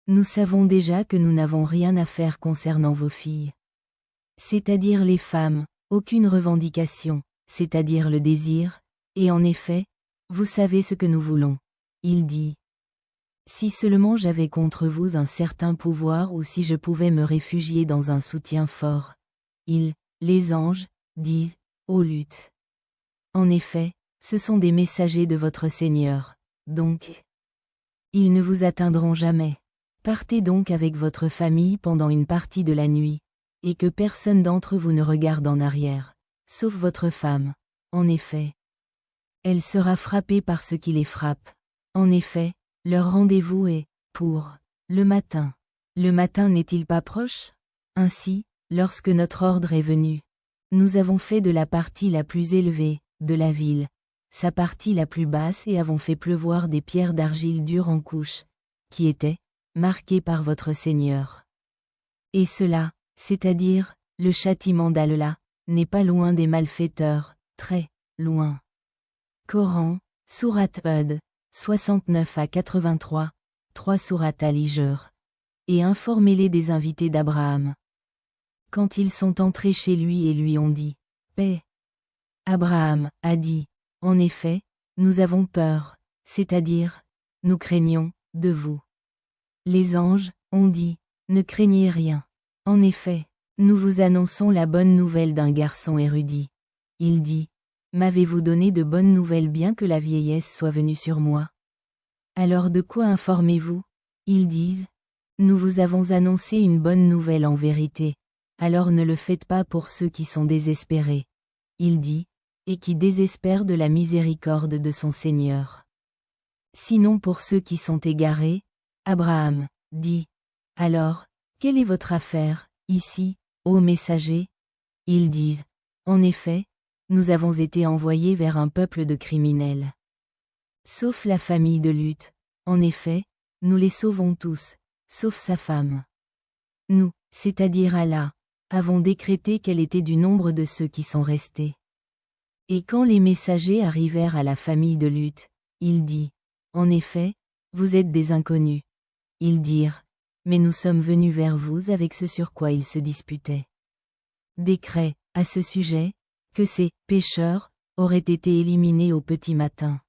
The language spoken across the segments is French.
Nous savons déjà que nous n'avons rien à faire concernant vos filles. C'est-à-dire les femmes, aucune revendication, c'est-à-dire le désir, et en effet, vous savez ce que nous voulons. Il dit. Si seulement j'avais contre vous un certain pouvoir ou si je pouvais me réfugier dans un soutien fort. Les anges, disent, ô Luth. En effet, ce sont des messagers de votre Seigneur, donc. Ils ne vous atteindront jamais. Partez donc avec votre famille pendant une partie de la nuit, et que personne d'entre vous ne regarde en arrière, sauf votre femme. En effet, elle sera frappée par ce qui les frappe. En effet, leur rendez-vous est, pour, le matin. Le matin n'est-il pas proche? Ainsi, lorsque notre ordre est venu, nous avons fait de la partie la plus élevée, de la ville, sa partie la plus basse et avons fait pleuvoir des pierres d'argile dure en couches, qui étaient, marquées par votre Seigneur. Et cela, c'est-à-dire, le châtiment d'Allah, n'est pas loin des malfaiteurs, très, loin. Coran, Sourate Hud, 69 à 83, 3 Sourate Al-Hijr. Et informez-les des invités d'Abraham. Quand ils sont entrés chez lui et lui ont dit, paix. Abraham a dit, en effet, nous avons peur, c'est-à-dire, nous craignons, de vous. Les anges ont dit, ne craignez rien. En effet, nous vous annonçons la bonne nouvelle d'un garçon érudit. Il dit, m'avez-vous donné de bonnes nouvelles bien que la vieillesse soit venue sur moi? Alors de quoi informez-vous? Ils disent, nous vous avons annoncé une bonne nouvelle en vérité, alors ne le faites pas pour ceux qui sont désespérés. Il dit, et qui désespèrent de la miséricorde de son Seigneur. Sinon pour ceux qui sont égarés, Abraham dit, alors, quelle est votre affaire, ici, ô messager? Ils disent, en effet, nous avons été envoyés vers un peuple de criminels. Sauf la famille de Luth, en effet, nous les sauvons tous, sauf sa femme. Nous, c'est-à-dire Allah, avons décrété qu'elle était du nombre de ceux qui sont restés. Et quand les messagers arrivèrent à la famille de Luth, il dit, en effet, vous êtes des inconnus. Ils dirent, mais nous sommes venus vers vous avec ce sur quoi ils se disputaient. Décret, à ce sujet, que ces pécheurs auraient été éliminés au petit matin.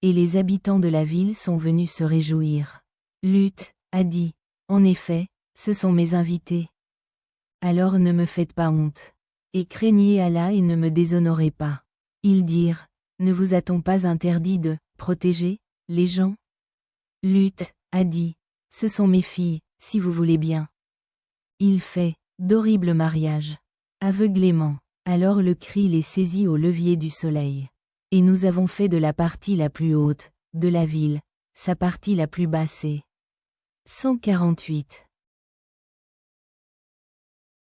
Et les habitants de la ville sont venus se réjouir. Luth a dit, en effet, ce sont mes invités. Alors ne me faites pas honte. Et craignez Allah et ne me déshonorez pas. Ils dirent, ne vous a-t-on pas interdit de protéger les gens? Luth a dit, ce sont mes filles, si vous voulez bien. Il fait d'horribles mariages. Aveuglément. Alors le cri les saisit au levier du soleil. Et nous avons fait de la partie la plus haute, de la ville, sa partie la plus basse et 148.